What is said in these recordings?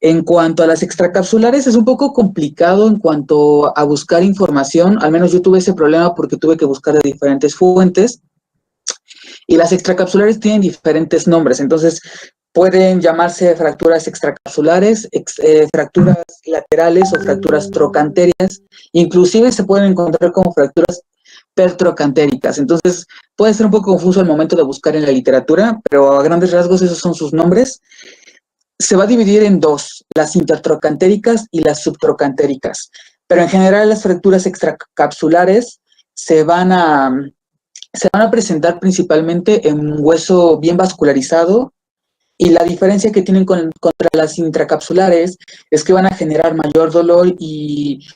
En cuanto a las extracapsulares, es un poco complicado en cuanto a buscar información, al menos yo tuve ese problema porque tuve que buscar de diferentes fuentes, y las extracapsulares tienen diferentes nombres, entonces pueden llamarse fracturas extracapsulares, fracturas laterales o fracturas trocantérias, inclusive se pueden encontrar como fracturas pertrocantéricas, entonces puede ser un poco confuso al momento de buscar en la literatura, pero a grandes rasgos esos son sus nombres. Se va a dividir en dos, las intertrocantéricas y las subtrocantéricas, pero en general las fracturas extracapsulares se van a, se van a presentar principalmente en un hueso bien vascularizado, y la diferencia que tienen contra las intracapsulares es que van a generar mayor dolor y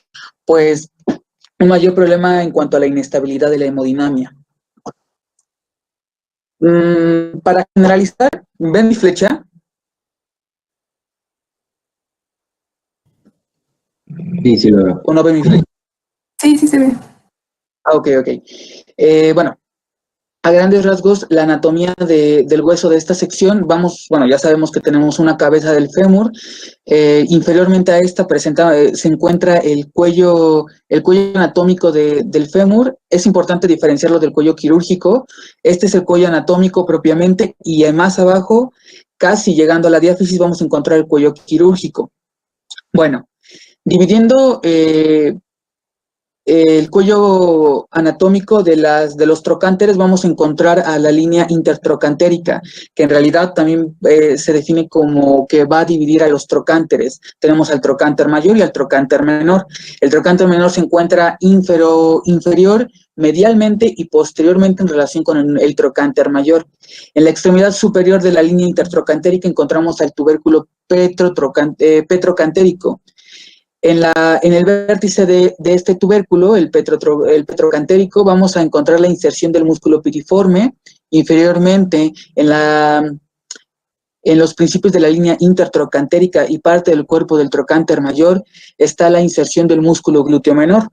pues un mayor problema en cuanto a la inestabilidad de la hemodinamia. Para generalizar, ¿ven mi flecha? Sí, sí lo veo. ¿O no ven mi flecha? Sí, sí se ve. Ok. Bueno, a grandes rasgos, la anatomía del hueso de esta sección, bueno, ya sabemos que tenemos una cabeza del fémur, inferiormente a esta se encuentra el cuello anatómico del fémur. Es importante diferenciarlo del cuello quirúrgico. Este es el cuello anatómico propiamente, y más abajo, casi llegando a la diáfisis, vamos a encontrar el cuello quirúrgico. Bueno, dividiendo el cuello anatómico de los trocánteres, vamos a encontrar a la línea intertrocantérica, que en realidad también se define como que va a dividir a los trocánteres. Tenemos al trocánter mayor y al trocánter menor. El trocánter menor se encuentra inferior, medialmente y posteriormente en relación con el trocánter mayor. En la extremidad superior de la línea intertrocantérica encontramos al tubérculo petrocantérico. En el vértice de este tubérculo, el petrocantérico, vamos a encontrar la inserción del músculo piriforme. Inferiormente, en los principios de la línea intertrocantérica y parte del cuerpo del trocánter mayor, está la inserción del músculo glúteo menor.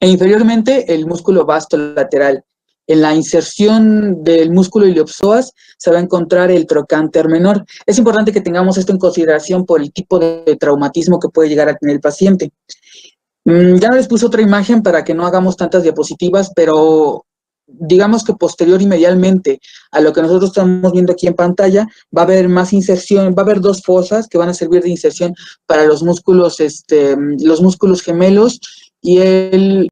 E inferiormente, el músculo vasto lateral. En la inserción del músculo iliopsoas se va a encontrar el trocánter menor. Es importante que tengamos esto en consideración por el tipo de traumatismo que puede llegar a tener el paciente. Ya no les puse otra imagen para que no hagamos tantas diapositivas, pero digamos que posterior y medialmente a lo que nosotros estamos viendo aquí en pantalla, va a haber más inserción, va a haber dos fosas que van a servir de inserción para los músculos gemelos, y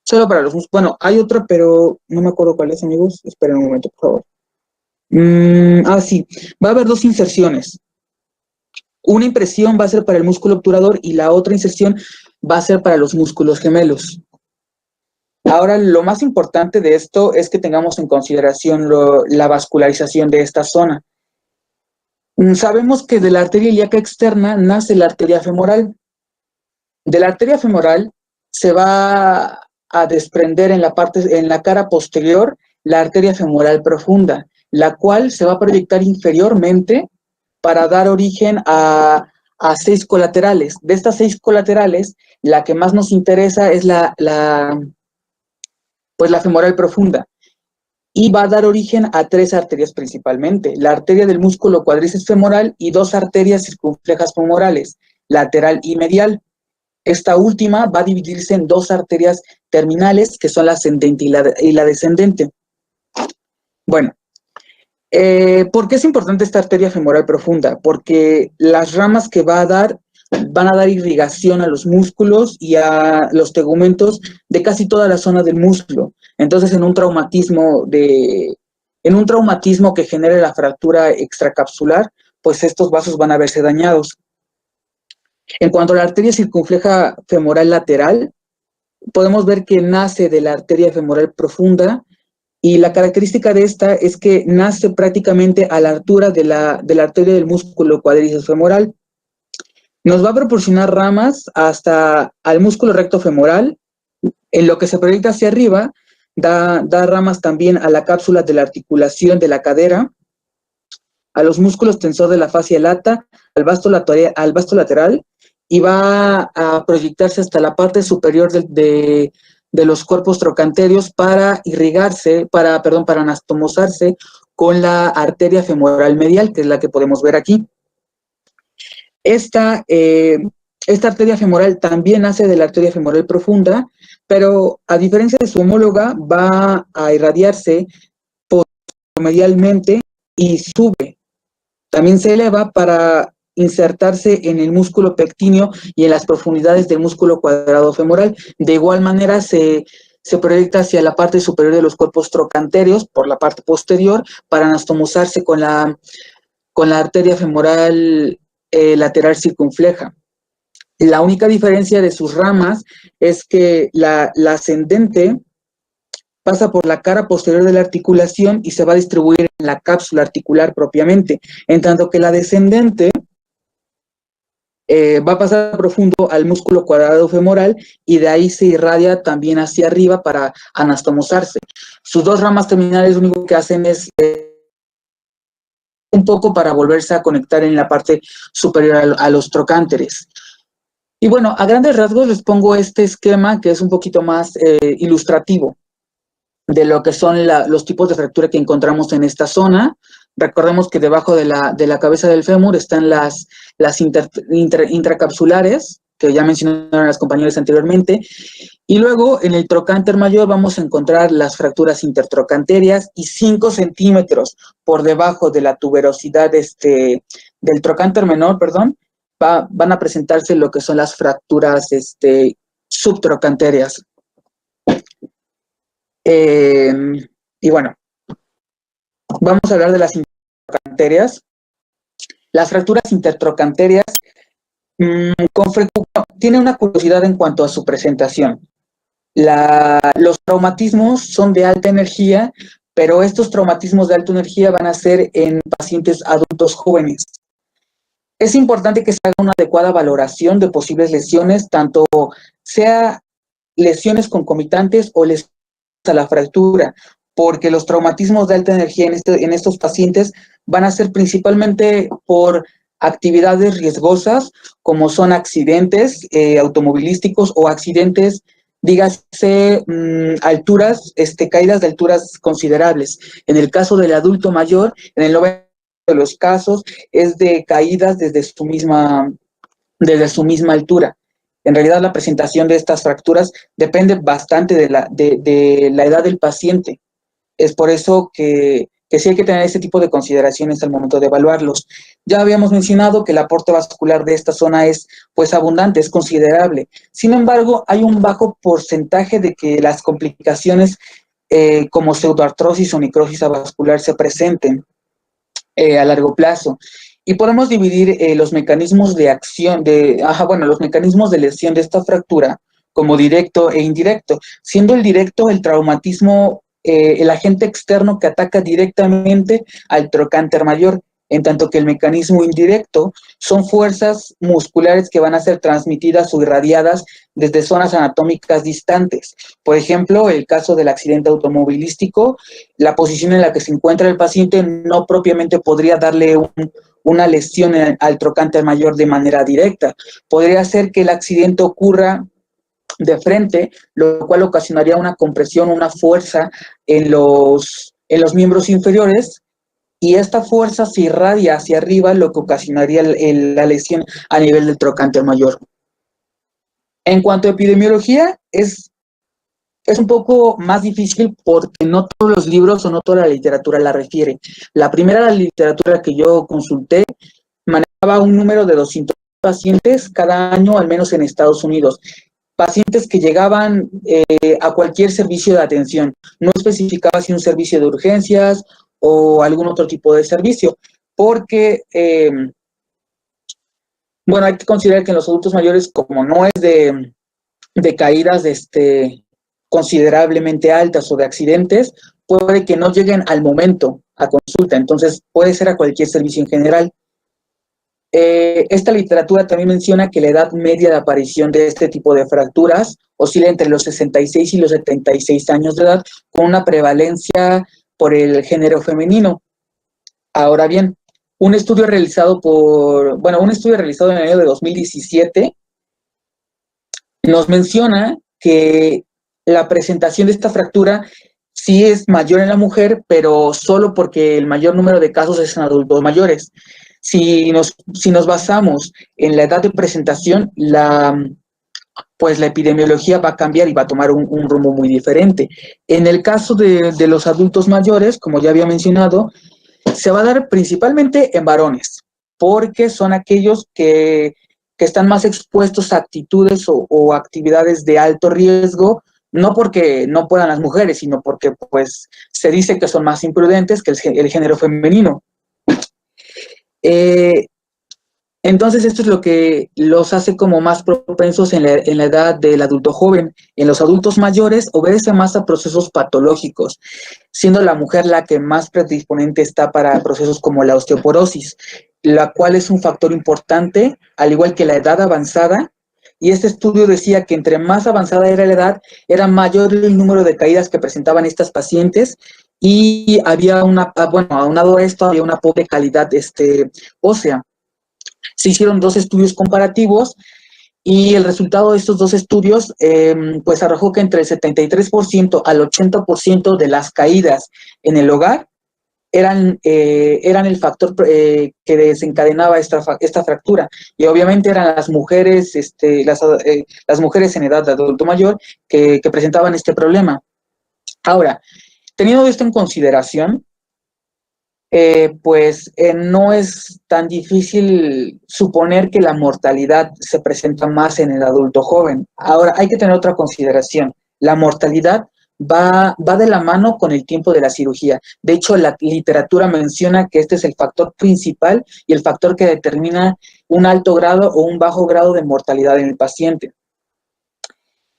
solo para los músculos. Bueno, hay otra, pero no me acuerdo cuál es, amigos. Esperen un momento, por favor. Sí, va a haber dos inserciones. Una impresión va a ser para el músculo obturador y la otra inserción va a ser para los músculos gemelos. Ahora, lo más importante de esto es que tengamos en consideración la vascularización de esta zona. Sabemos que de la arteria ilíaca externa nace la arteria femoral. De la arteria femoral se va a desprender en la cara posterior la arteria femoral profunda, la cual se va a proyectar inferiormente para dar origen a 6 colaterales. De estas 6 colaterales, la que más nos interesa es la femoral profunda, y va a dar origen a 3 arterias principalmente: la arteria del músculo cuádriceps femoral y 2 arterias circunflejas femorales, lateral y medial. Esta última va a dividirse en 2 arterias terminales, que son la ascendente y la descendente. Bueno, ¿por qué es importante esta arteria femoral profunda? Porque las ramas que van a dar irrigación a los músculos y a los tegumentos de casi toda la zona del músculo. Entonces, en un traumatismo que genere la fractura extracapsular, pues estos vasos van a verse dañados. En cuanto a la arteria circunfleja femoral lateral, podemos ver que nace de la arteria femoral profunda, y la característica de esta es que nace prácticamente a la altura de la arteria del músculo cuádriceps femoral. Nos va a proporcionar ramas hasta al músculo recto femoral. En lo que se proyecta hacia arriba, da ramas también a la cápsula de la articulación de la cadera, a los músculos tensor de la fascia lata, al vasto lateral, y va a proyectarse hasta la parte superior de los cuerpos trocantérios para anastomosarse con la arteria femoral medial, que es la que podemos ver aquí. Esta arteria femoral también nace de la arteria femoral profunda, pero a diferencia de su homóloga, va a irradiarse medialmente y sube. También se eleva para insertarse en el músculo pectíneo y en las profundidades del músculo cuadrado femoral. De igual manera se proyecta hacia la parte superior de los cuerpos trochanterios por la parte posterior para anastomosarse con la arteria femoral lateral circunfleja. La única diferencia de sus ramas es que la ascendente pasa por la cara posterior de la articulación y se va a distribuir en la cápsula articular propiamente, en tanto que la descendente va a pasar profundo al músculo cuadrado femoral y de ahí se irradia también hacia arriba para anastomosarse. Sus dos ramas terminales lo único que hacen es un poco para volverse a conectar en la parte superior a los trocánteres. Y bueno, a grandes rasgos les pongo este esquema que es un poquito más ilustrativo de lo que son los tipos de fractura que encontramos en esta zona. Recordemos que debajo de la cabeza del fémur están las intracapsulares, que ya mencionaron las compañeras anteriormente, y luego en el trocánter mayor vamos a encontrar las fracturas intertrocanterias y 5 centímetros por debajo de la tuberosidad del trocánter menor, perdón, van a presentarse lo que son las fracturas subtrocanterias. Y bueno, vamos a hablar de las intertrocanterias. Las fracturas intertrocanterias tienen una curiosidad en cuanto a su presentación. Los traumatismos son de alta energía, pero estos traumatismos de alta energía van a ser en pacientes adultos jóvenes. Es importante que se haga una adecuada valoración de posibles lesiones, tanto sea lesiones concomitantes o lesiones a la fractura, porque los traumatismos de alta energía en estos pacientes van a ser principalmente por actividades riesgosas, como son accidentes automovilísticos o accidentes, dígase, alturas, caídas de alturas considerables. En el caso del adulto mayor, en el 90% de los casos, es de caídas desde su misma altura. En realidad, la presentación de estas fracturas depende bastante de la edad del paciente. Es por eso que sí hay que tener ese tipo de consideraciones al momento de evaluarlos. Ya habíamos mencionado que el aporte vascular de esta zona es pues abundante, es considerable. Sin embargo, hay un bajo porcentaje de que las complicaciones como pseudoartrosis o necrosis avascular se presenten a largo plazo. Y podemos dividir los mecanismos de acción, los mecanismos de lesión de esta fractura como directo e indirecto, siendo el directo el traumatismo, el agente externo que ataca directamente al trocánter mayor, en tanto que el mecanismo indirecto son fuerzas musculares que van a ser transmitidas o irradiadas desde zonas anatómicas distantes. Por ejemplo, el caso del accidente automovilístico, la posición en la que se encuentra el paciente no propiamente podría darle una lesión al trocánter mayor de manera directa. Podría ser que el accidente ocurra de frente, lo cual ocasionaría una compresión, una fuerza en los miembros inferiores, y esta fuerza se irradia hacia arriba, lo que ocasionaría la lesión a nivel del trocánter mayor. En cuanto a epidemiología, es un poco más difícil porque no todos los libros o no toda la literatura la refiere. La primera literatura que yo consulté manejaba un número de 200 pacientes cada año, al menos en Estados Unidos. Pacientes que llegaban a cualquier servicio de atención. No especificaba si un servicio de urgencias o algún otro tipo de servicio, porque, hay que considerar que en los adultos mayores, como no es de caídas considerablemente altas o de accidentes, puede que no lleguen al momento a consulta, entonces puede ser a cualquier servicio en general. Esta literatura también menciona que la edad media de aparición de este tipo de fracturas oscila entre los 66 y los 76 años de edad, con una prevalencia por el género femenino. Ahora bien, un estudio realizado en el año de 2017 nos menciona que la presentación de esta fractura sí es mayor en la mujer, pero solo porque el mayor número de casos es en adultos mayores. Si nos basamos en la edad de presentación, pues la epidemiología va a cambiar y va a tomar un rumbo muy diferente. En el caso de los adultos mayores, como ya había mencionado, se va a dar principalmente en varones, porque son aquellos que están más expuestos a actitudes o actividades de alto riesgo, no porque no puedan las mujeres, sino porque pues se dice que son más imprudentes que el género femenino. Entonces, esto es lo que los hace como más propensos en la edad del adulto joven. En los adultos mayores obedece más a procesos patológicos, siendo la mujer la que más predisponente está para procesos como la osteoporosis, la cual es un factor importante, al igual que la edad avanzada. Y este estudio decía que entre más avanzada era la edad, era mayor el número de caídas que presentaban estas pacientes y había aunado a esto, había una pobre calidad ósea. Se hicieron 2 estudios comparativos y el resultado de estos 2 estudios pues arrojó que entre el 73% al 80% de las caídas en el hogar eran el factor que desencadenaba esta fractura. Y obviamente eran las mujeres, las mujeres en edad de adulto mayor que presentaban este problema. Ahora, teniendo esto en consideración, no es tan difícil suponer que la mortalidad se presenta más en el adulto joven. Ahora, hay que tener otra consideración. La mortalidad va de la mano con el tiempo de la cirugía. De hecho, la literatura menciona que este es el factor principal y el factor que determina un alto grado o un bajo grado de mortalidad en el paciente.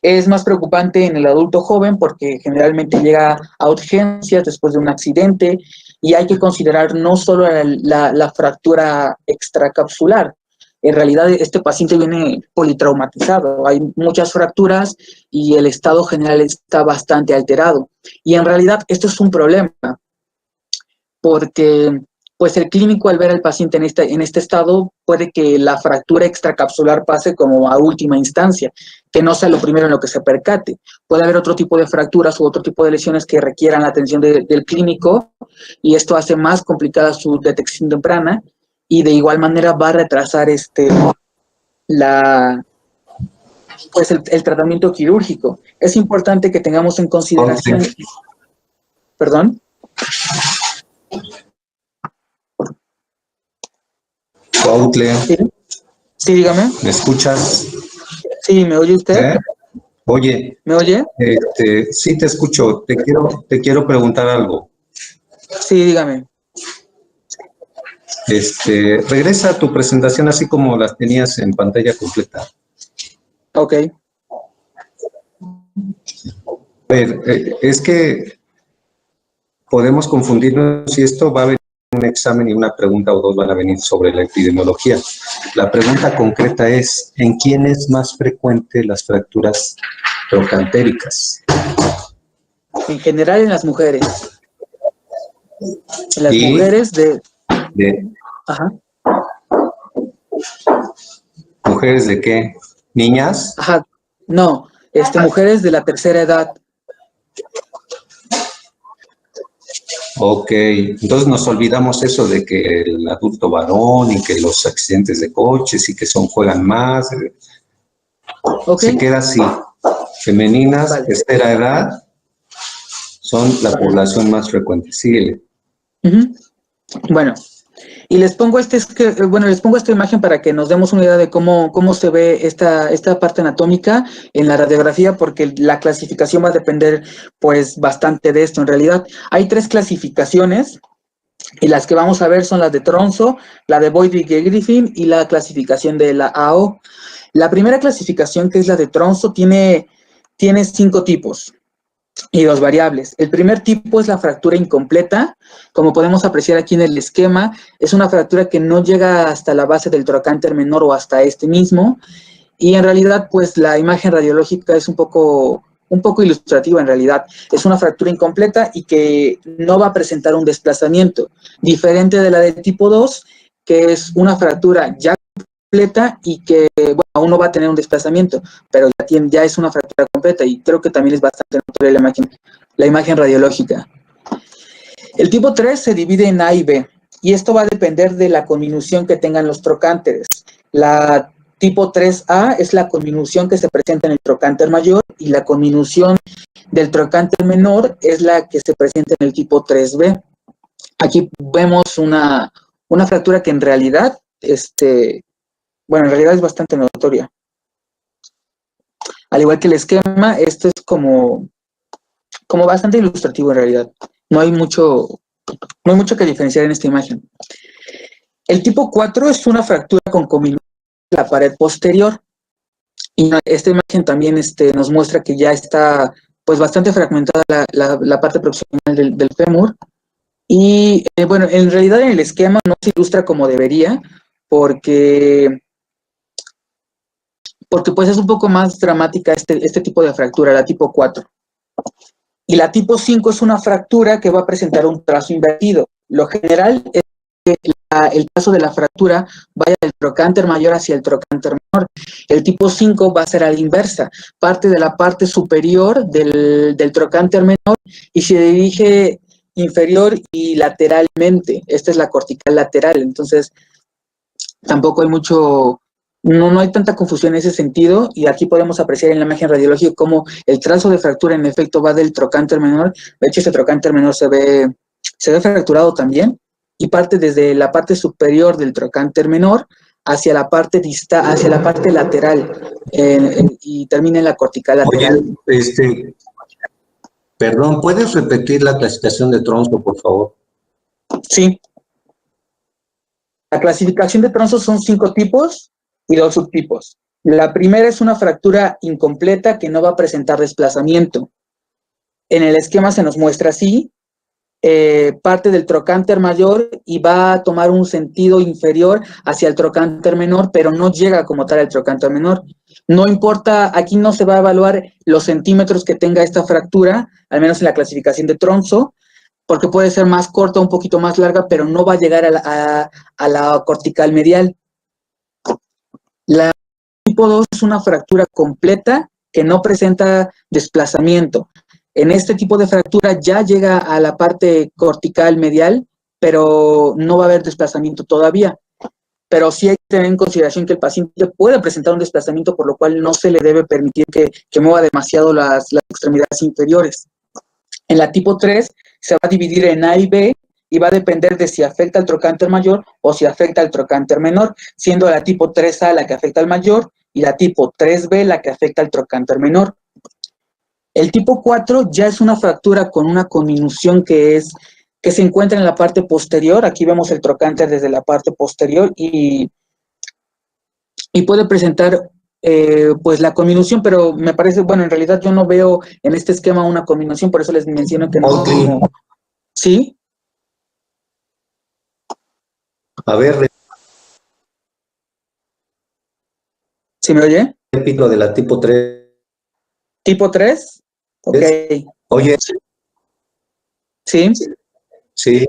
Es más preocupante en el adulto joven porque generalmente llega a urgencias después de un accidente y hay que considerar no solo la fractura extracapsular. En realidad, este paciente viene politraumatizado. Hay muchas fracturas y el estado general está bastante alterado. Y en realidad, esto es un problema porque pues el clínico al ver al paciente en este estado puede que la fractura extracapsular pase como a última instancia, que no sea lo primero en lo que se percate. Puede haber otro tipo de fracturas u otro tipo de lesiones que requieran la atención del clínico y esto hace más complicada su detección temprana y de igual manera va a retrasar el tratamiento quirúrgico. Es importante que tengamos en consideración... Okay. ¿Perdón? Cuautle, ¿Sí? Sí, dígame. ¿me escuchas? Sí, ¿me oye usted? Oye, ¿Me oye? sí te escucho. Te quiero preguntar algo. Sí, dígame. Regresa a tu presentación así como las tenías en pantalla completa. Ok. A ver, es que podemos confundirnos si esto va a venir un examen y una pregunta o dos van a venir sobre la epidemiología. La pregunta concreta es, ¿en quién es más frecuente las fracturas trocantéricas? En general en las mujeres. En las mujeres Ajá. ¿Mujeres de qué? ¿Niñas? Ajá. No, mujeres de la tercera edad. Ok, entonces nos olvidamos eso de que el adulto varón y que los accidentes de coches y que juegan más. Okay. Se queda así. Femeninas, Vale. tercera edad, son la población más frecuente. Síguele. Bueno, y les pongo les pongo esta imagen para que nos demos una idea de cómo se ve esta parte anatómica en la radiografía, porque la clasificación va a depender pues bastante de esto. En realidad, hay 3 clasificaciones y las que vamos a ver son las de Tronzo, la de Boyd-Griffin y la clasificación de la AO. La primera clasificación, que es la de Tronzo, tiene 5 tipos y 2 variables. El primer tipo es la fractura incompleta. Como podemos apreciar aquí en el esquema, es una fractura que no llega hasta la base del trocánter menor o hasta este mismo. Y en realidad, pues la imagen radiológica es un poco ilustrativa en realidad. Es una fractura incompleta y que no va a presentar un desplazamiento, diferente de la de tipo 2, que es una fractura ya completa y que, bueno, aún no va a tener un desplazamiento, pero ya es una fractura completa y creo que también es bastante notoria la imagen radiológica. El tipo 3 se divide en A y B. y esto va a depender de la conminución que tengan los trocánteres. La tipo 3A es la conminución que se presenta en el trocánter mayor y la conminución del trocánter menor es la que se presenta en el tipo 3B. Aquí vemos una fractura que en realidad, bueno, en realidad es bastante notoria. Al igual que el esquema, esto es como bastante ilustrativo en realidad. No hay mucho que diferenciar en esta imagen. El tipo 4 es una fractura con conminución de la pared posterior. Y esta imagen también nos muestra que ya está pues bastante fragmentada la parte proximal del fémur. Y bueno, en realidad en el esquema no se ilustra como debería, porque pues es un poco más dramática este tipo de fractura, la tipo 4. Y la tipo 5 es una fractura que va a presentar un trazo invertido. Lo general es que el trazo de la fractura vaya del trocánter mayor hacia el trocánter menor. El tipo 5 va a ser a la inversa, parte de la parte superior del trocánter menor y se dirige inferior y lateralmente. Esta es la cortical lateral, entonces tampoco hay no hay tanta confusión en ese sentido, y aquí podemos apreciar en la imagen radiológica cómo el trazo de fractura en efecto va del trocánter menor. De hecho, este trocánter menor se ve fracturado también, y parte desde la parte superior del trocánter menor hacia la parte lateral, y termina en la cortical lateral. Oye, perdón, ¿puedes repetir la clasificación de Tronzo, por favor? Sí. La clasificación de Tronzo son 5 tipos y 2 subtipos. La primera es una fractura incompleta que no va a presentar desplazamiento. En el esquema se nos muestra así, parte del trocánter mayor y va a tomar un sentido inferior hacia el trocánter menor, pero no llega como tal al trocánter menor. No importa, aquí no se va a evaluar los centímetros que tenga esta fractura, al menos en la clasificación de Tronzo, porque puede ser más corta, un poquito más larga, pero no va a llegar a la cortical medial. La tipo 2 es una fractura completa que no presenta desplazamiento. En este tipo de fractura ya llega a la parte cortical medial, pero no va a haber desplazamiento todavía. Pero sí hay que tener en consideración que el paciente puede presentar un desplazamiento, por lo cual no se le debe permitir que mueva demasiado las extremidades inferiores. En la tipo 3 se va a dividir en A y B, y va a depender de si afecta al trocánter mayor o si afecta al trocánter menor, siendo la tipo 3A la que afecta al mayor y la tipo 3B la que afecta al trocánter menor. El tipo 4 ya es una fractura con una conminución que se encuentra en la parte posterior. Aquí vemos el trocánter desde la parte posterior y puede presentar pues la conminución, pero me parece, bueno, en realidad yo no veo en este esquema una conminución, por eso les menciono que no. ¿Sí? A ver, ¿Sí me oye? repito de la tipo 3. ¿Tipo 3? Ok. Oye. ¿Sí? Sí.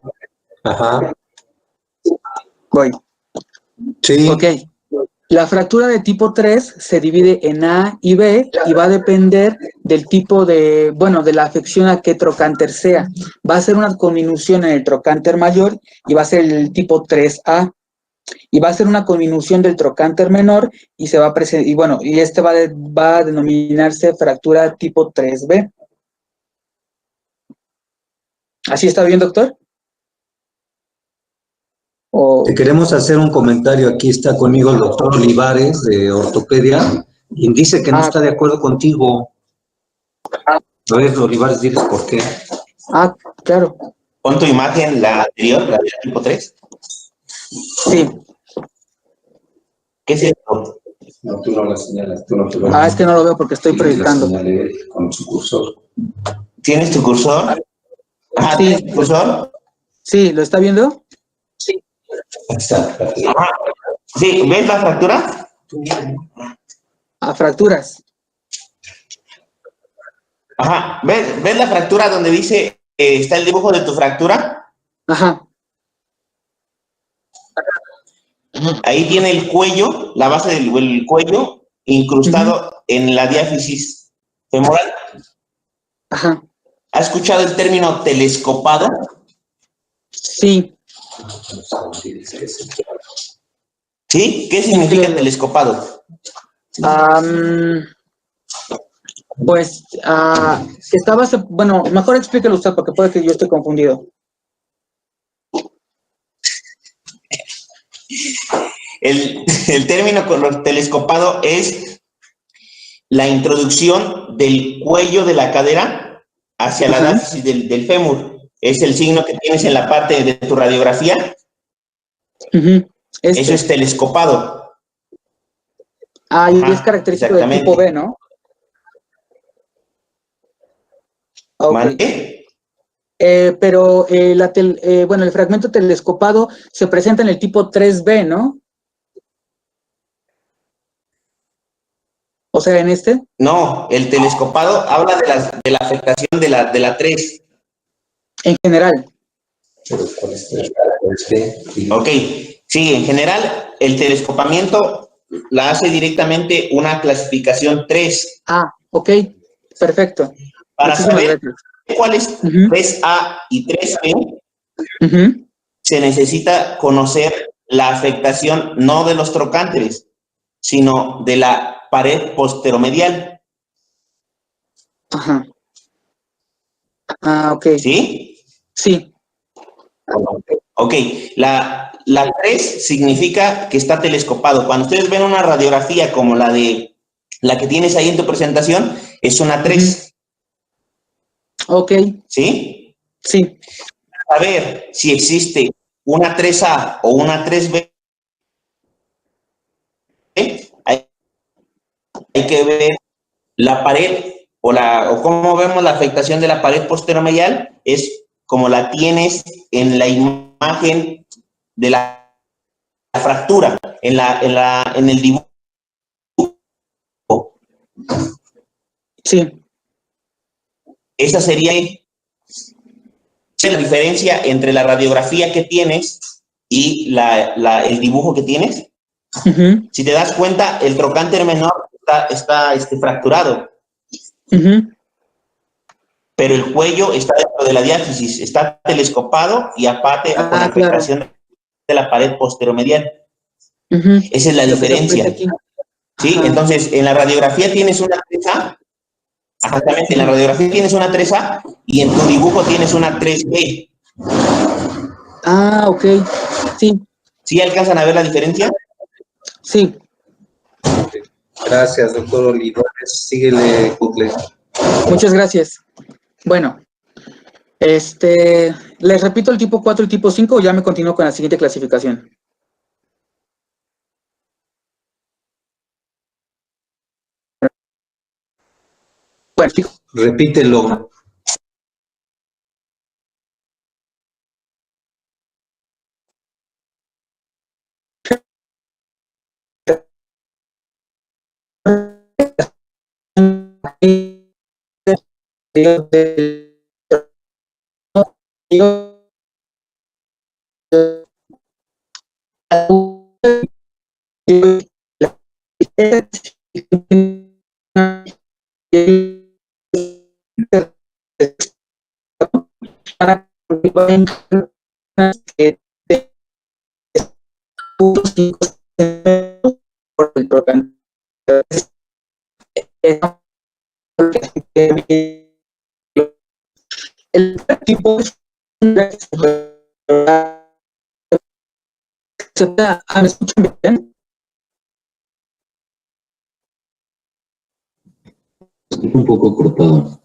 Ajá. Voy. Sí. Ok. La fractura de tipo 3 se divide en A y B y va a depender del tipo de la afección a qué trocánter sea. Va a ser una conminución en el trocánter mayor y va a ser el tipo 3A. Y va a ser una conminución del trocánter menor y se va a presentar, y este va a denominarse fractura tipo 3B. ¿Así está bien, doctor? Te queremos hacer un comentario. Aquí está conmigo el doctor Olivares de ortopedia y dice que no está de acuerdo contigo. A ver, Olivares, diles por qué. Claro. Pon tu imagen, la anterior, la de tipo 3. Sí. ¿Qué es esto? No, tú no la señalas. Tú no es que no lo veo porque estoy proyectando. Con su cursor. ¿Tienes tu cursor? Ajá, sí. ¿tienes tu cursor? Sí, ¿lo está viendo? Sí. Exacto. Ajá. Sí, ¿ves la fractura? A fracturas. Ajá, ¿ves la fractura donde dice está el dibujo de tu fractura? Ajá. Ahí tiene el cuello, la base del cuello incrustado en la diáfisis femoral. Ajá. ¿Has escuchado el término telescopado? Sí. ¿Sí? ¿Qué significa telescopado? Pues, bueno, mejor explíquelo usted porque puede que yo esté confundido. El término telescopado es la introducción del cuello de la cadera hacia la diáfisis del fémur. Es el signo que tienes en la parte de tu radiografía. Eso es telescopado. Y es característico del tipo B, ¿no? ¿Vale? Pero bueno, el fragmento telescopado se presenta en el tipo 3B, ¿no? O sea, en este. No, el telescopado habla de la afectación de la 3. En general. Ok, sí, en general el telescopamiento la hace directamente una clasificación 3. Ok, perfecto. Para saber cuál es 3A y 3B, se necesita conocer la afectación no de los trocánteres, sino de la pared posteromedial. Ajá. Ok. ¿Sí? Sí. Ok, la 3 significa que está telescopado. Cuando ustedes ven una radiografía como la que tienes ahí en tu presentación, es una 3. Ok. ¿Sí? Sí. Para ver si existe una 3A o una 3B, hay que ver la pared o cómo vemos la afectación de la pared posteromedial, es como la tienes en la imagen de la fractura, en el dibujo. Sí. Esa sería la diferencia entre la radiografía que tienes y el dibujo que tienes. Si te das cuenta, el trocánter menor está fracturado. Pero el cuello está dentro de la diáfisis, está telescopado y aparte con afectación de la pared posteromedial. Esa es la diferencia. ¿Sí? Entonces, en la radiografía tienes una 3A. Exactamente, en la radiografía tienes una 3A y en tu dibujo tienes una 3B. Ok. Sí. ¿Sí alcanzan a ver la diferencia? Sí. Gracias, doctor Olivares. Síguele, Cutle. Muchas gracias. Bueno, les repito el tipo 4 y tipo 5 o ya me continúo con la siguiente clasificación. Bueno, repítelo. El tipo es ¿me escuchan bien? Un poco cortado.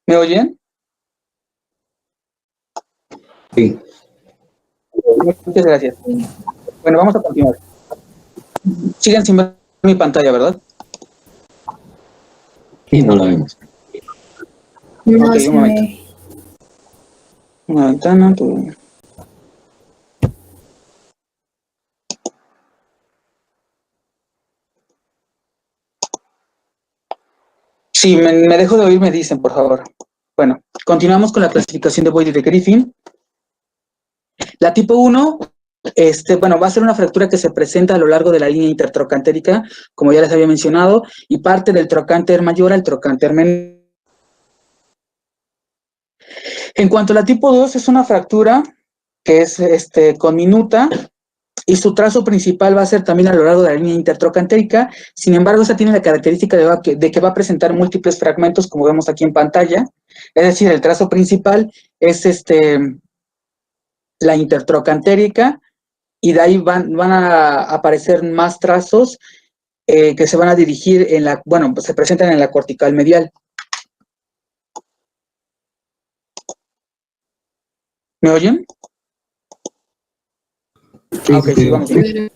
¿Me oyen? Sí. Muchas gracias. Bueno, vamos a continuar. Sigan sin ver mi pantalla, ¿verdad? Sí, no la vemos. No, Ok, se un momento. ve. Una ventana. Pues. Sí, me dejo de oír, me dicen, por favor. Bueno, continuamos con la clasificación de Boyd y de Griffin. La tipo 1, bueno, va a ser una fractura que se presenta a lo largo de la línea intertrocantérica, como ya les había mencionado, y parte del trocánter mayor al trocánter menor. En cuanto a la tipo 2, es una fractura que es conminuta, y su trazo principal va a ser también a lo largo de la línea intertrocantérica. Sin embargo, esa tiene la característica de que va a presentar múltiples fragmentos, como vemos aquí en pantalla. Es decir, el trazo principal es la intertrocantérica, y de ahí van a aparecer más trazos que se van a dirigir en la, bueno, pues se presentan en la cortical medial. ¿Me oyen? Sí, Ok, sí, vamos bien.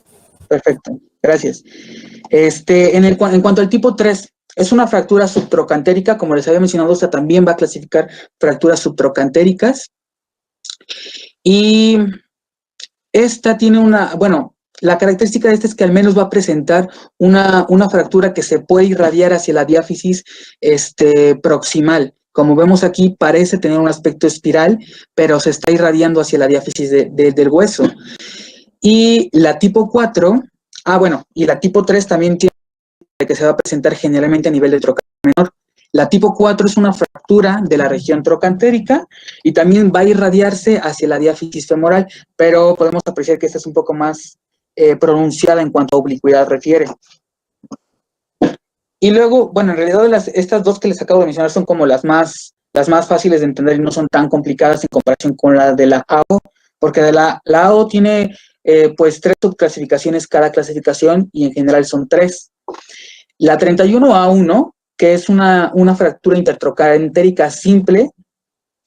Perfecto, gracias. En cuanto al tipo 3, es una fractura subtrocantérica, como les había mencionado, esta también va a clasificar fracturas subtrocantéricas. Y esta tiene bueno, la característica de esta es que al menos va a presentar una fractura que se puede irradiar hacia la diáfisis proximal. Como vemos aquí, parece tener un aspecto espiral, pero se está irradiando hacia la diáfisis del hueso. Y la tipo 4, bueno, y la tipo 3 también tiene que se va a presentar generalmente a nivel del trocánter menor. La tipo 4 es una fractura de la región trocantérica y también va a irradiarse hacia la diáfisis femoral, pero podemos apreciar que esta es un poco más pronunciada en cuanto a oblicuidad refiere. Y luego, bueno, en realidad estas dos que les acabo de mencionar son como las más fáciles de entender y no son tan complicadas en comparación con la de la AO, porque de la AO tiene pues 3 subclasificaciones cada clasificación y en general son 3. La 31A1, que es una fractura intertrocantérica simple,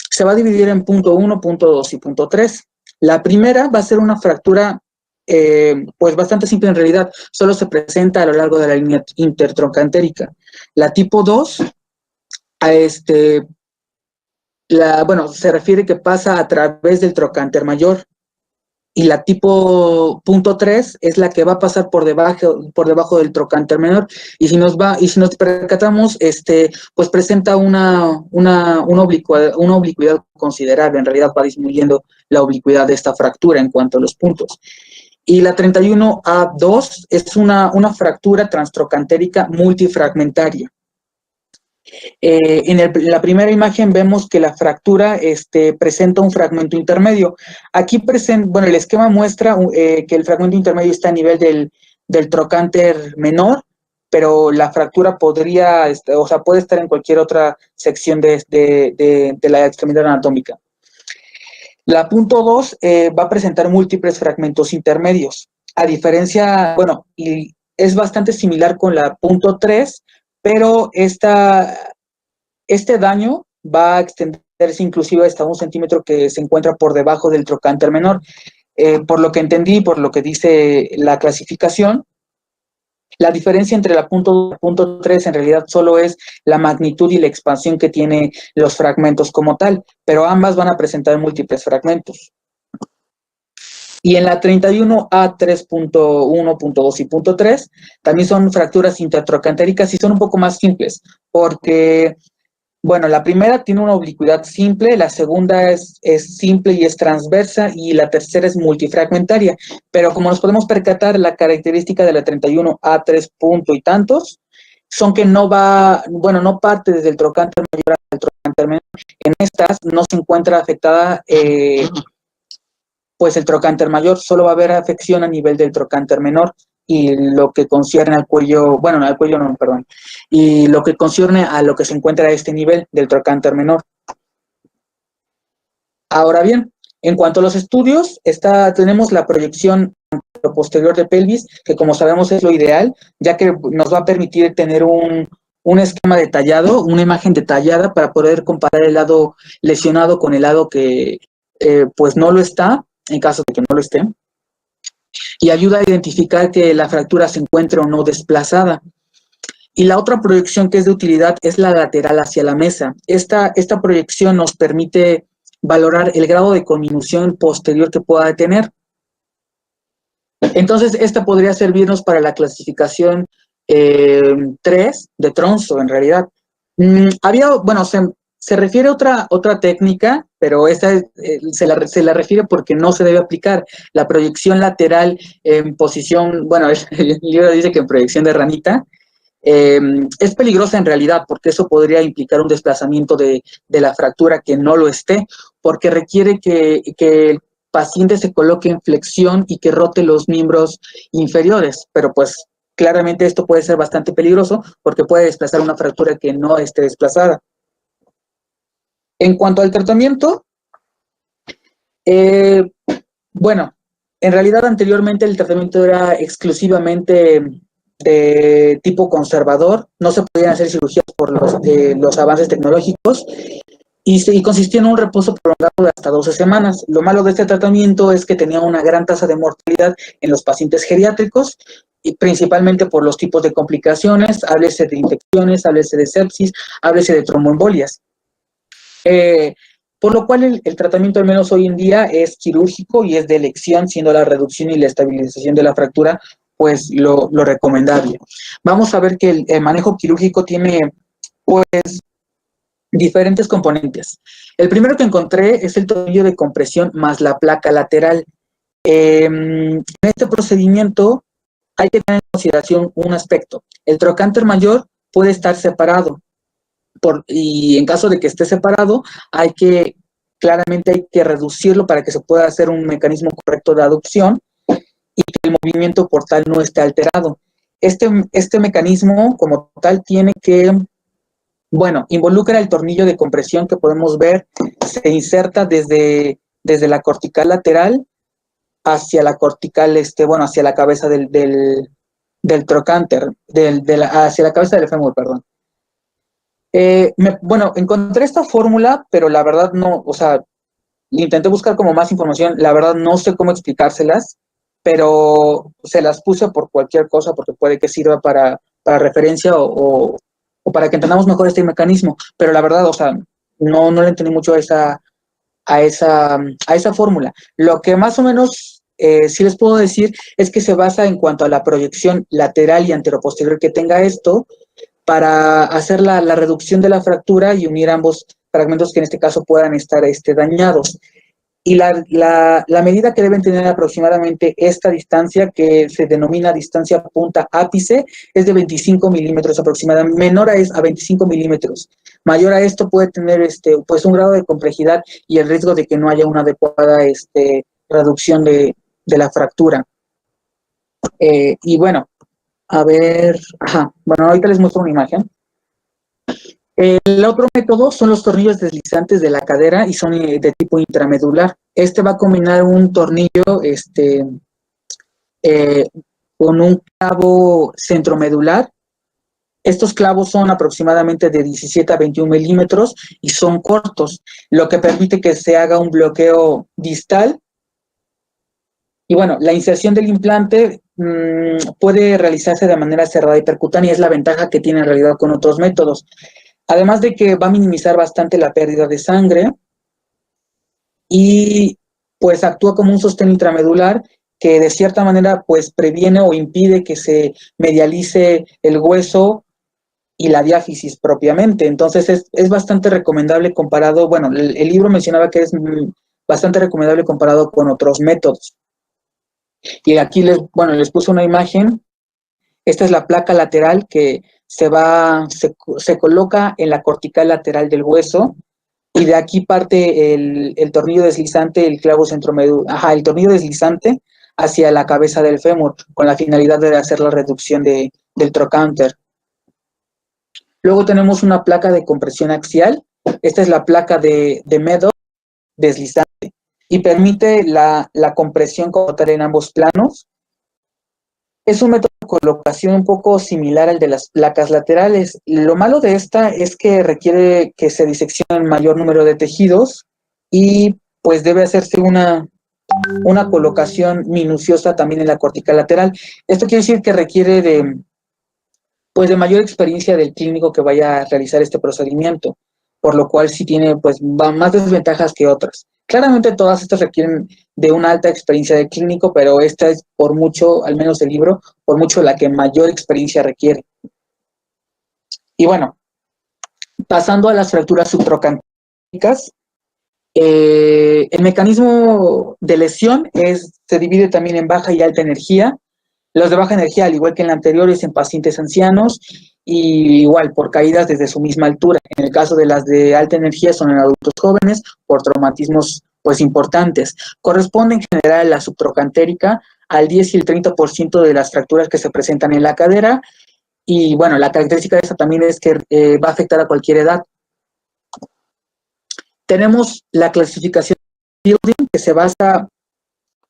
se va a dividir en punto 1, punto 2 y punto 3. La primera va a ser una fractura pues bastante simple en realidad, solo se presenta a lo largo de la línea intertrocantérica. La tipo 2, bueno, se refiere que pasa a través del trocánter mayor. Y la tipo punto 3 es la que va a pasar por debajo del trocánter menor. Y si nos percatamos, pues presenta una oblicuidad considerable. En realidad va disminuyendo la oblicuidad de esta fractura en cuanto a los puntos. Y la 31A2 es una fractura transtrocantérica multifragmentaria. En la primera imagen vemos que la fractura presenta un fragmento intermedio. Aquí bueno, el esquema muestra que el fragmento intermedio está a nivel del trocánter menor, pero la fractura podría, o sea, puede estar en cualquier otra sección de la extremidad anatómica. La punto 2 va a presentar múltiples fragmentos intermedios. A diferencia, bueno, y es bastante similar con la punto 3, pero este daño va a extenderse inclusive hasta 1 centímetro que se encuentra por debajo del trocánter menor. Por lo que entendí, por lo que dice la clasificación, la diferencia entre la punto 2 y la punto 3 en realidad solo es la magnitud y la expansión que tiene los fragmentos como tal, pero ambas van a presentar múltiples fragmentos. Y en la 31A 3.1, punto 2 y punto 3 también son fracturas intertrocantéricas y son un poco más simples, porque bueno, la primera tiene una oblicuidad simple, la segunda es simple y es transversa, y la tercera es multifragmentaria. Pero como nos podemos percatar, la característica de la 31A3 punto y tantos son que no parte desde el trocánter mayor al trocánter menor. En estas no se encuentra afectada pues el trocánter mayor, solo va a haber afección a nivel del trocánter menor. Y lo que concierne al cuello, bueno, al cuello no, perdón, y lo que concierne a lo que se encuentra a este nivel del trocánter menor. Ahora bien, en cuanto a los estudios, tenemos la proyección posterior de pelvis, que como sabemos es lo ideal, ya que nos va a permitir tener un un esquema detallado, una imagen detallada para poder comparar el lado lesionado con el lado que pues no lo está, en caso de que no lo esté, y ayuda a identificar que la fractura se encuentre o no desplazada. Y la otra proyección que es de utilidad es la lateral hacia la mesa. Esta proyección nos permite valorar el grado de conminución posterior que pueda tener. Entonces, esta podría servirnos para la clasificación 3 de Tronzo, en realidad. Se refiere a otra técnica, pero esta se la refiere porque no se debe aplicar. La proyección lateral en posición, bueno, el libro dice que en proyección de ranita, es peligrosa en realidad, porque eso podría implicar un desplazamiento de la fractura que no lo esté, porque requiere que el paciente se coloque en flexión y que rote los miembros inferiores, pero pues claramente esto puede ser bastante peligroso porque puede desplazar una fractura que no esté desplazada. En cuanto al tratamiento, bueno, en realidad anteriormente el tratamiento era exclusivamente de tipo conservador, no se podían hacer cirugías por los avances tecnológicos y consistía en un reposo prolongado de hasta 12 semanas. Lo malo de este tratamiento es que tenía una gran tasa de mortalidad en los pacientes geriátricos, y principalmente por los tipos de complicaciones, háblese de infecciones, háblese de sepsis, háblese de tromboembolias. Por lo cual el tratamiento, al menos hoy en día, es quirúrgico y es de elección, siendo la reducción y la estabilización de la fractura pues lo recomendable. Vamos a ver que el manejo quirúrgico tiene pues diferentes componentes. El primero que encontré es el tornillo de compresión más la placa lateral. En este procedimiento hay que tener en consideración un aspecto. El trocánter mayor puede estar separado y en caso de que esté separado, claramente hay que reducirlo para que se pueda hacer un mecanismo correcto de aducción y que el movimiento portal no esté alterado. Este mecanismo como tal tiene que, bueno, involucra el tornillo de compresión que podemos ver, se inserta desde la cortical lateral hacia la cortical, hacia la cabeza del trocánter, hacia la cabeza del fémur, perdón. Encontré esta fórmula, pero la verdad no, o sea, intenté buscar como más información, la verdad no sé cómo explicárselas, pero se las puse por cualquier cosa, porque puede que sirva para referencia o para que entendamos mejor este mecanismo, pero la verdad, o sea, no le entendí mucho a esa fórmula. Lo que más o menos sí les puedo decir es que se basa en cuanto a la proyección lateral y anteroposterior que tenga esto, para hacer la reducción de la fractura y unir ambos fragmentos que en este caso puedan estar dañados. Y la medida que deben tener aproximadamente esta distancia, que se denomina distancia punta ápice, es de 25 milímetros aproximadamente, menor a 25 milímetros. Mayor a esto puede tener pues un grado de complejidad y el riesgo de que no haya una adecuada reducción de la fractura. Y bueno, a ver, bueno, ahorita les muestro una imagen. El otro método son los tornillos deslizantes de la cadera y son de tipo intramedular. Va a combinar un tornillo con un clavo centromedular. Estos clavos son aproximadamente de 17 a 21 milímetros y son cortos, lo que permite que se haga un bloqueo distal. Y bueno, la inserción del implante puede realizarse de manera cerrada y percutánea, es la ventaja que tiene en realidad con otros métodos. Además de que va a minimizar bastante la pérdida de sangre y pues actúa como un sostén intramedular que de cierta manera pues previene o impide que se medialice el hueso y la diáfisis propiamente. Entonces es bastante recomendable comparado, bueno, el libro mencionaba que es bastante recomendable comparado con otros métodos. Y aquí les puse una imagen. Esta es la placa lateral que se coloca en la cortical lateral del hueso y de aquí parte el tornillo deslizante, el clavo centromedular, el tornillo deslizante hacia la cabeza del fémur con la finalidad de hacer la reducción del trocánter. Luego tenemos una placa de compresión axial. Esta es la placa de Meadows deslizante y permite la compresión como tal en ambos planos. Es un método colocación un poco similar al de las placas laterales. Lo malo de esta es que requiere que se diseccione el mayor número de tejidos y pues debe hacerse una colocación minuciosa también en la cortical lateral. Esto quiere decir que requiere de mayor experiencia del clínico que vaya a realizar este procedimiento, por lo cual sí tiene pues más desventajas que otras. Claramente todas estas requieren de una alta experiencia de clínico, pero esta es por mucho, al menos el libro, por mucho la que mayor experiencia requiere. Y bueno, pasando a las fracturas subtrocancáricas, el mecanismo de lesión se divide también en baja y alta energía. Los de baja energía, al igual que en la anterior, es en pacientes ancianos y igual por caídas desde su misma altura. En el caso de las de alta energía son en adultos jóvenes por traumatismos pues importantes. Corresponde en general a la subtrocantérica al 10 y el 30% de las fracturas que se presentan en la cadera y bueno, la característica de esta también es que va a afectar a cualquier edad. Tenemos la clasificación building que se basa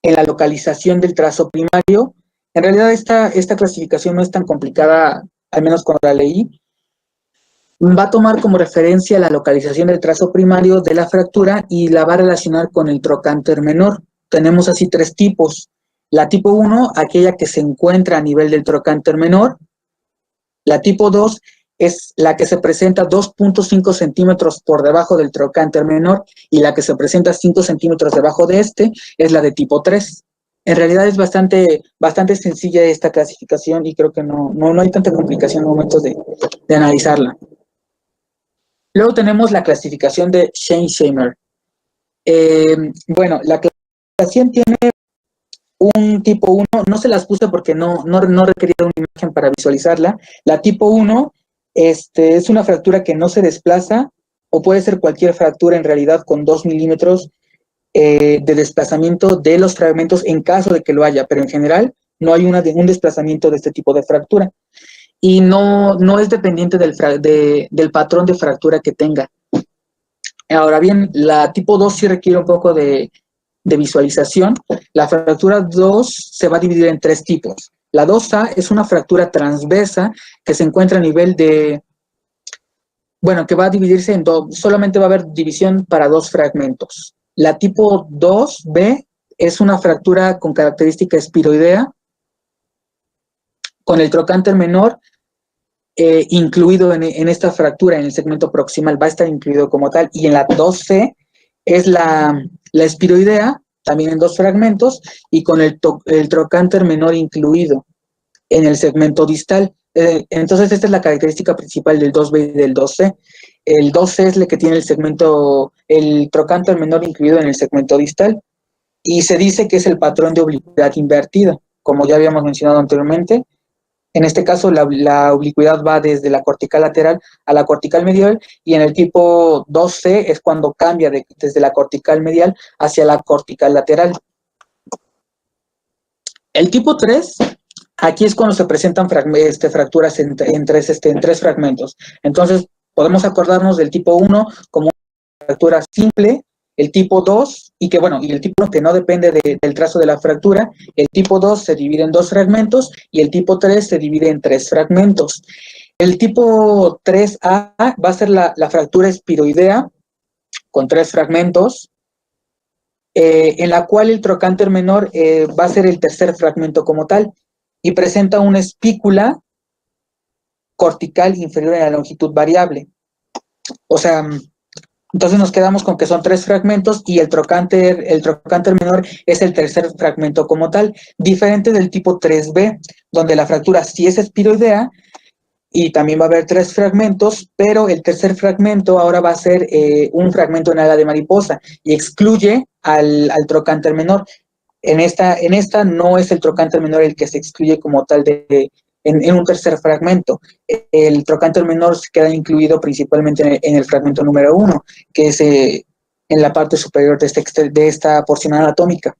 en la localización del trazo primario. En realidad esta clasificación no es tan complicada, al menos cuando la leí. Va a tomar como referencia la localización del trazo primario de la fractura y la va a relacionar con el trocánter menor. Tenemos así tres tipos. La tipo 1, aquella que se encuentra a nivel del trocánter menor. La tipo 2 es la que se presenta 2.5 centímetros por debajo del trocánter menor y la que se presenta 5 centímetros debajo de este es la de tipo 3. En realidad es bastante sencilla esta clasificación y creo que no hay tanta complicación en momentos de analizarla. Luego tenemos la clasificación de Shane-Shamer. Bueno, la clasificación tiene un tipo 1, no se las puse porque no requería una imagen para visualizarla. La tipo 1 es una fractura que no se desplaza o puede ser cualquier fractura en realidad con 2 milímetros de desplazamiento de los fragmentos en caso de que lo haya, pero en general no hay un desplazamiento de este tipo de fractura. Y no es dependiente del patrón de fractura que tenga. Ahora bien, la tipo 2 sí requiere un poco de visualización. La fractura 2 se va a dividir en tres tipos. La 2A es una fractura transversa que se encuentra a nivel que va a dividirse en dos, solamente va a haber división para dos fragmentos. La tipo 2B es una fractura con característica espiroidea, con el trocánter menor incluido en esta fractura, en el segmento proximal, va a estar incluido como tal. Y en la 2C es la espiroidea, también en dos fragmentos, y con el trocánter menor incluido en el segmento distal. Entonces, esta es la característica principal del 2B y del 2C. El 2C es el que tiene el trocánter menor incluido en el segmento distal, y se dice que es el patrón de oblicuidad invertida, como ya habíamos mencionado anteriormente. En este caso, la oblicuidad va desde la cortical lateral a la cortical medial, y en el tipo 2C es cuando cambia desde la cortical medial hacia la cortical lateral. El tipo 3, aquí es cuando se presentan fracturas en tres fragmentos. Entonces, podemos acordarnos del tipo 1 como una fractura simple, el tipo 2, y el tipo 1 que no depende del trazo de la fractura. El tipo 2 se divide en dos fragmentos y el tipo 3 se divide en tres fragmentos. El tipo 3A va a ser la fractura espiroidea con tres fragmentos, en la cual el trocánter menor va a ser el tercer fragmento como tal y presenta una espícula cortical inferior en la longitud variable. O sea, entonces nos quedamos con que son tres fragmentos y el trocánter menor es el tercer fragmento como tal, diferente del tipo 3B, donde la fractura sí es espiroidea y también va a haber tres fragmentos, pero el tercer fragmento ahora va a ser un fragmento en ala de mariposa y excluye al trocánter menor. En esta no es el trocánter menor el que se excluye como tal en un tercer fragmento. El trocánter menor se queda incluido principalmente en el fragmento número 1, que es en la parte superior de esta porción anatómica.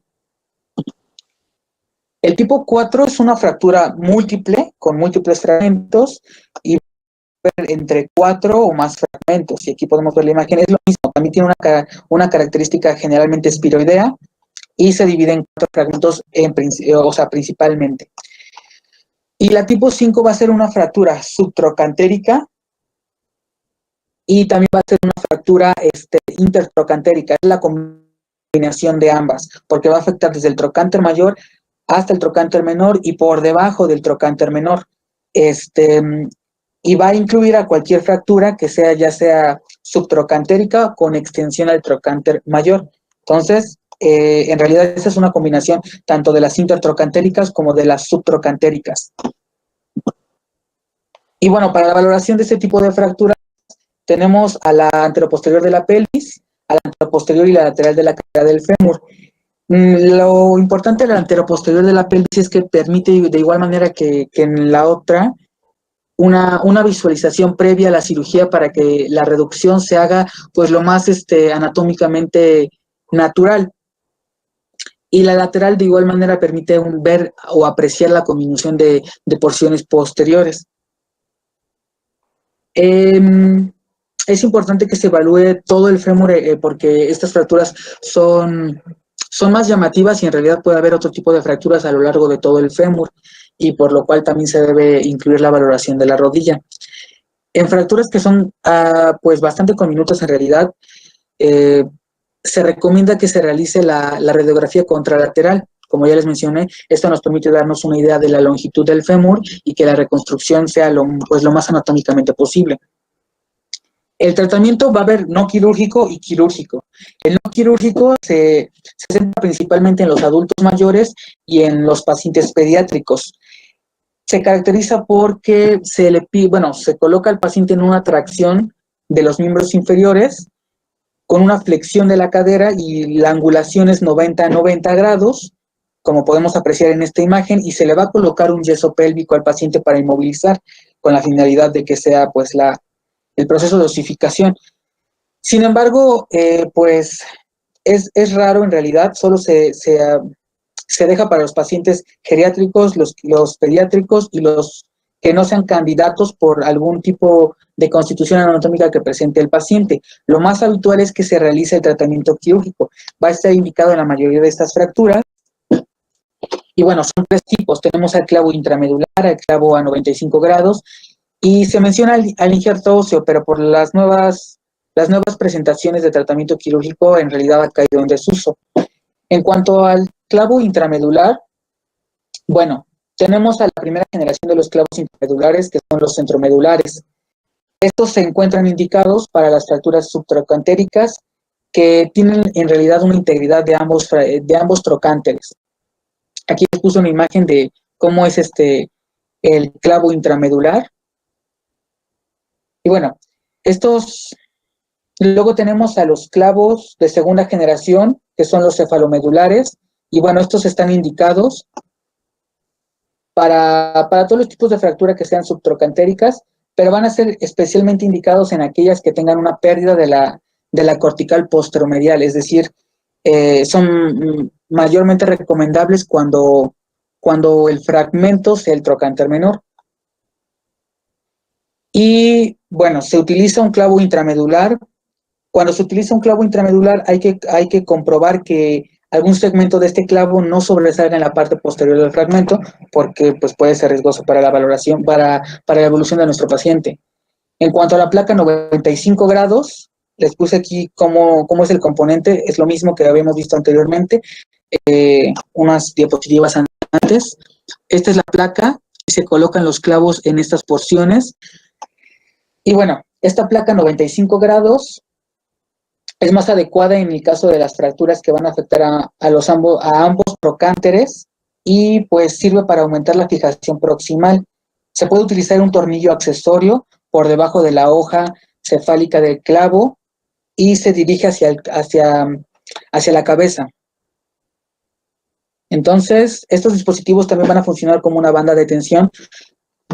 El tipo 4 es una fractura múltiple, con múltiples fragmentos, y entre 4 o más fragmentos. Y aquí podemos ver la imagen, es lo mismo, también tiene una característica generalmente espiroidea, y se divide en 4 fragmentos, principalmente. Y la tipo 5 va a ser una fractura subtrocantérica y también va a ser una fractura intertrocantérica. Es la combinación de ambas, porque va a afectar desde el trocánter mayor hasta el trocánter menor y por debajo del trocánter menor. Y va a incluir a cualquier fractura que sea ya sea subtrocantérica con extensión al trocánter mayor. Entonces, en realidad esa es una combinación tanto de las intertrocantéricas como de las subtrocantéricas. Y bueno, para la valoración de este tipo de fracturas tenemos a la anteroposterior de la pelvis, a la anteroposterior y la lateral de la cadera del fémur. Lo importante de la anteroposterior de la pelvis es que permite, de igual manera que en la otra, una visualización previa a la cirugía para que la reducción se haga pues lo más anatómicamente natural. Y la lateral de igual manera permite ver o apreciar la combinación de porciones posteriores. Es importante que se evalúe todo el fémur porque estas fracturas son más llamativas y en realidad puede haber otro tipo de fracturas a lo largo de todo el fémur y por lo cual también se debe incluir la valoración de la rodilla. En fracturas que son pues bastante conminutas en realidad, se recomienda que se realice la radiografía contralateral. Como ya les mencioné, esto nos permite darnos una idea de la longitud del fémur y que la reconstrucción sea lo más anatómicamente posible. El tratamiento va a haber no quirúrgico y quirúrgico. El no quirúrgico se centra principalmente en los adultos mayores y en los pacientes pediátricos. Se caracteriza porque se coloca al paciente en una tracción de los miembros inferiores con una flexión de la cadera y la angulación es 90 a 90 grados, como podemos apreciar en esta imagen, y se le va a colocar un yeso pélvico al paciente para inmovilizar con la finalidad de que sea pues el proceso de osificación. Sin embargo, pues es raro en realidad, solo se deja para los pacientes geriátricos, los pediátricos y los que no sean candidatos por algún tipo de constitución anatómica que presente el paciente. Lo más habitual es que se realice el tratamiento quirúrgico. Va a estar indicado en la mayoría de estas fracturas. Y bueno, son 3 tipos. Tenemos el clavo intramedular, el clavo a 95 grados, y se menciona al injerto óseo, pero por las nuevas presentaciones de tratamiento quirúrgico en realidad ha caído en desuso. En cuanto al clavo intramedular, bueno, tenemos a la primera generación de los clavos intramedular, que son los centromedulares. Estos se encuentran indicados para las fracturas subtrocantéricas que tienen en realidad una integridad de ambos trocánteres. Aquí les puse una imagen de cómo es el clavo intramedular. Y bueno, luego tenemos a los clavos de segunda generación, que son los cefalomedulares, y bueno, estos están indicados para todos los tipos de fractura que sean subtrocantéricas, pero van a ser especialmente indicados en aquellas que tengan una pérdida de la cortical posteromedial, es decir, son mayormente recomendables cuando el fragmento sea el trocánter menor. Y bueno, se utiliza un clavo intramedular. Cuando se utiliza un clavo intramedular hay que comprobar que algún segmento de este clavo no sobresalga en la parte posterior del fragmento, porque pues, puede ser riesgoso para la valoración, para la evolución de nuestro paciente. En cuanto a la placa 95 grados, les puse aquí cómo es el componente, es lo mismo que habíamos visto anteriormente, unas diapositivas antes. Esta es la placa, se colocan los clavos en estas porciones. Y bueno, esta placa 95 grados es más adecuada en el caso de las fracturas que van a afectar a ambos trocánteres y pues sirve para aumentar la fijación proximal. Se puede utilizar un tornillo accesorio por debajo de la hoja cefálica del clavo y se dirige hacia la cabeza. Entonces, estos dispositivos también van a funcionar como una banda de tensión.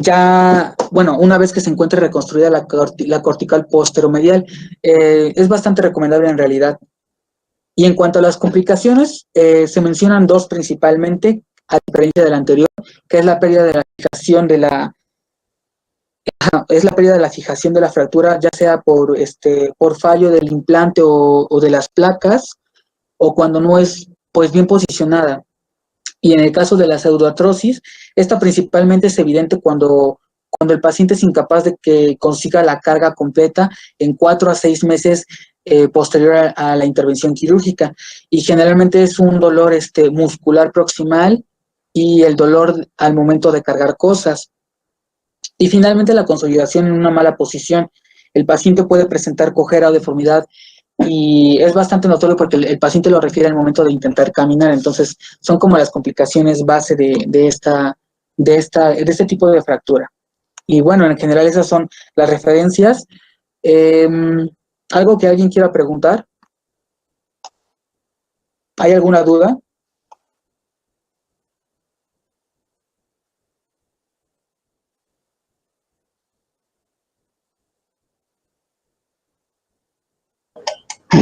Ya, bueno, una vez que se encuentre reconstruida la cortical posteromedial, es bastante recomendable en realidad. Y en cuanto a las complicaciones, se mencionan 2 principalmente, a diferencia de la anterior, que es la pérdida de la fijación de la fractura, ya sea por fallo del implante o de las placas, o cuando no es pues bien posicionada. Y en el caso de la pseudoartrosis, esta principalmente es evidente cuando el paciente es incapaz de que consiga la carga completa en 4 a 6 meses posterior a la intervención quirúrgica. Y generalmente es un dolor muscular proximal y el dolor al momento de cargar cosas. Y finalmente la consolidación en una mala posición. El paciente puede presentar cojera o deformidad y es bastante notorio porque el paciente lo refiere al momento de intentar caminar. Entonces son como las complicaciones base de este tipo de fractura. Y bueno, en general esas son las referencias. ¿Algo que alguien quiera preguntar? ¿Hay alguna duda?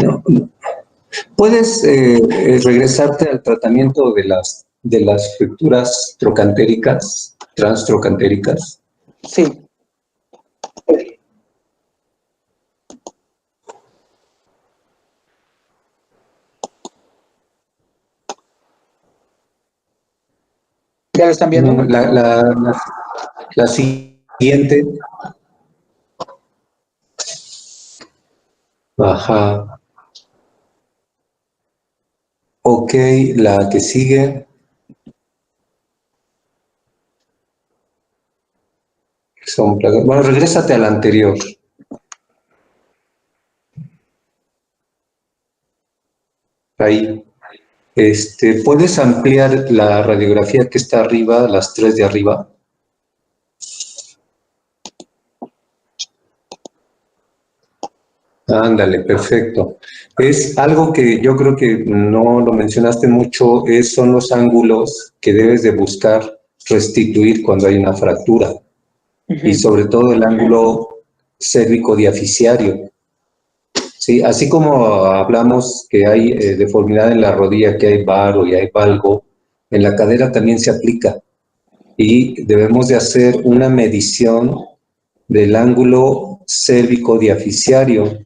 No. ¿Puedes regresarte al tratamiento de las fracturas trocantéricas, transtrocantéricas? Sí. ¿Ya lo están viendo? La siguiente. Ajá. Ok, la que sigue. Bueno, regrésate a la anterior. Ahí. ¿Puedes ampliar la radiografía que está arriba, las 3 de arriba? Ándale, perfecto. Es algo que yo creo que no lo mencionaste mucho, son los ángulos que debes de buscar restituir cuando hay una fractura. Y sobre todo el ángulo cérvico-diaficiario. ¿Sí? Así como hablamos que hay deformidad en la rodilla, que hay varo y hay valgo, en la cadera también se aplica. Y debemos de hacer una medición del ángulo cérvico-diaficiario.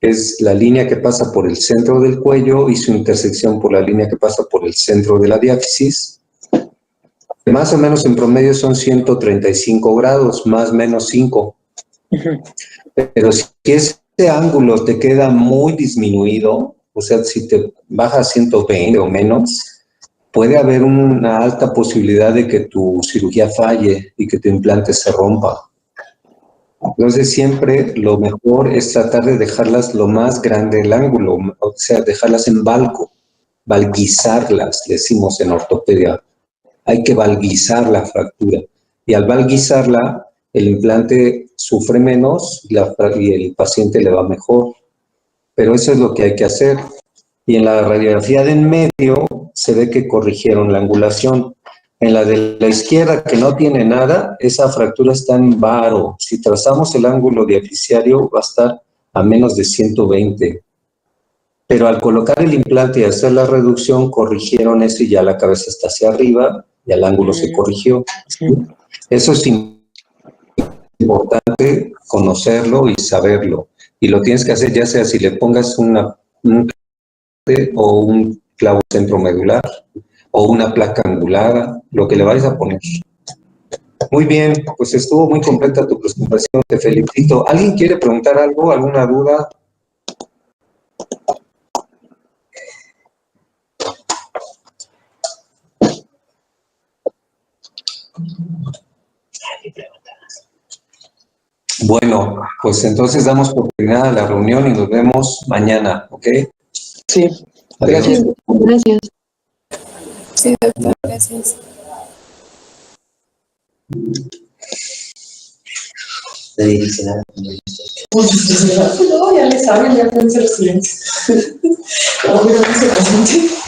Es la línea que pasa por el centro del cuello y su intersección por la línea que pasa por el centro de la diáfisis. Más o menos en promedio son 135 grados, más o menos 5. Pero si ese ángulo te queda muy disminuido, o sea, si te baja a 120 o menos, puede haber una alta posibilidad de que tu cirugía falle y que tu implante se rompa. Entonces siempre lo mejor es tratar de dejarlas lo más grande el ángulo, o sea, dejarlas en valgo, valguizarlas, decimos en ortopedia. Hay que valguizar la fractura. Y al valguizarla, el implante sufre menos y el paciente le va mejor. Pero eso es lo que hay que hacer. Y en la radiografía de en medio se ve que corrigieron la angulación. En la de la izquierda, que no tiene nada, esa fractura está en varo. Si trazamos el ángulo diaficiario, va a estar a menos de 120. Pero al colocar el implante y hacer la reducción, corrigieron eso y ya la cabeza está hacia arriba y el ángulo se corrigió. Eso es importante conocerlo y saberlo. Y lo tienes que hacer ya sea si le pongas un o un clavo centromedular o una placa angulada, lo que le vayas a poner. Muy bien, pues estuvo muy completa tu presentación, te felicito. ¿Alguien quiere preguntar algo, alguna duda? Bueno, pues entonces damos por terminada la reunión y nos vemos mañana, ¿ok? Sí, Gracias. Gracias. Sí, doctor, gracias. No, ya le saben, ya pueden ser silencio. Ahora dice el paciente.